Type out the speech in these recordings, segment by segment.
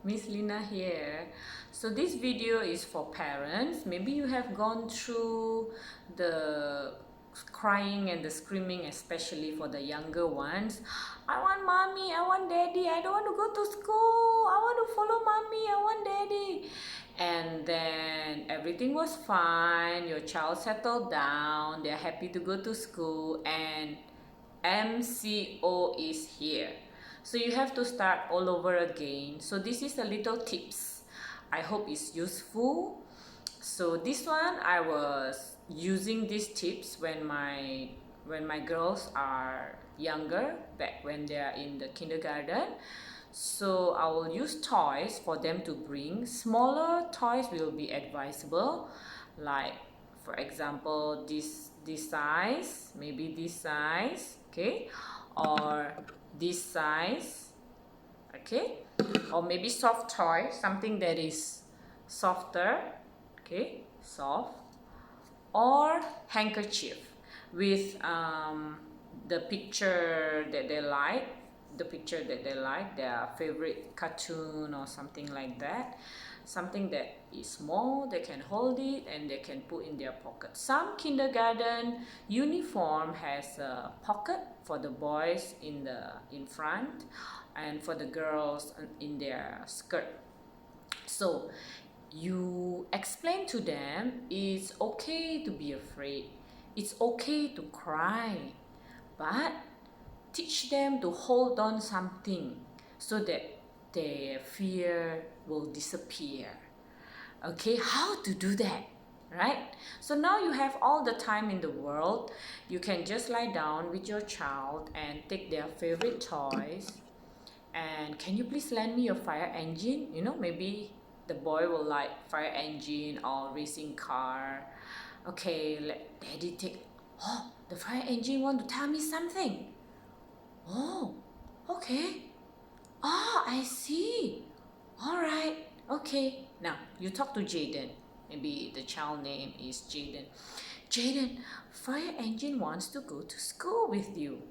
Ms Lina here. So this video is for parents. Maybe you have gone through the crying and the screaming, especially for the younger ones. I want mommy, I want daddy, I don't want to go to school, I want to follow mommy, I want daddy. And then everything was fine, your child settled down, they're happy to go to school, and MCO is here. So you have to start all over again. So this is a little tips. I hope it's useful. So this one I was using these tips when my girls are younger, back when they are in the kindergarten. So I will use toys for them to bring. Smaller toys will be advisable, like for example this size, maybe this size, okay, or this size, okay, or maybe soft toy, something that is softer, okay, soft, or handkerchief with the picture that they like, their favorite cartoon or something like that, something that is small, they can hold it and they can put in their pocket. Some kindergarten uniform has a pocket for the boys in front and for the girls in their skirt. So you explain to them it's okay to be afraid, it's okay to cry, but teach them to hold on something so that their fear will disappear. Okay, how to do that, right? So now you have all the time in the world. You can just lie down with your child and take their favorite toys. And can you please lend me your fire engine? You know, maybe the boy will like fire engine or racing car. Okay, let daddy take. Oh, the fire engine want to tell me something. Oh, okay. Oh, I see. All right. Okay. Now, you talk to Jaden. Maybe the child name is Jaden. Jaden, fire engine wants to go to school with you.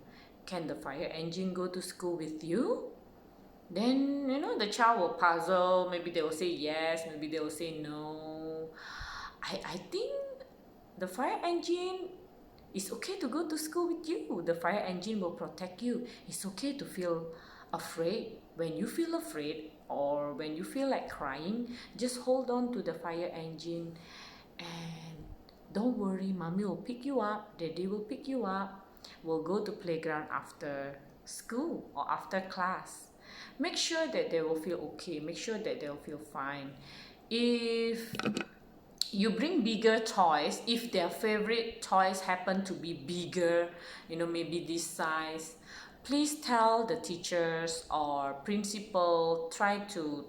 Can the fire engine go to school with you? Then, you know, the child will puzzle. Maybe they will say yes. Maybe they will say no. I think the fire engine, it's okay to go to school with you. The fire engine will protect you. It's okay to feel afraid. When you feel afraid or when you feel like crying, just hold on to the fire engine and don't worry, mommy will pick you up, daddy will pick you up. We'll go to playground after school or after class. Make sure that they will feel okay. Make sure that they will feel fine. If you bring bigger toys, if their favorite toys happen to be bigger, you know, maybe this size, please tell the teachers or principal, try to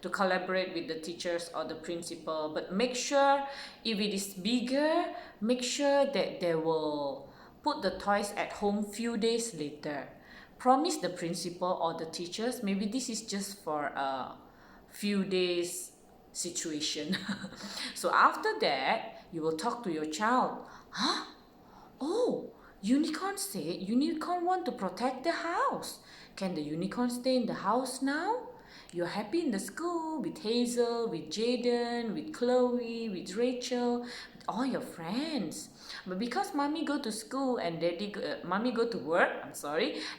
collaborate with the teachers or the principal, but make sure if it is bigger, make sure that they will put the toys at home few days later. Promise the principal or the teachers, maybe this is just for a few days situation. So after that, you will talk to your child. Huh? Oh, unicorn said unicorn want to protect the house. Can the unicorn stay in the house now? You're happy in the school with Hazel, with Jaden, with Chloe, with Rachel, with all your friends. But because mommy go to school and mommy go to work,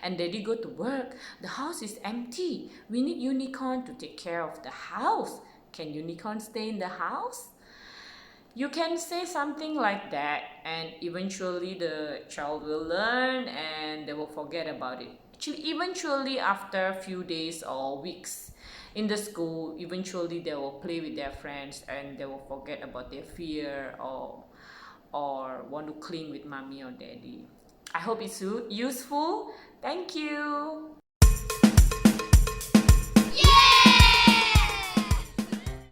and daddy go to work, the house is empty. We need unicorn to take care of the house. Can unicorn stay in the house? You can say something like that, and eventually the child will learn and they will forget about it. Actually, eventually after a few days or weeks in the school, eventually they will play with their friends and they will forget about their fear or want to cling with mommy or daddy. I hope it's useful. Thank you.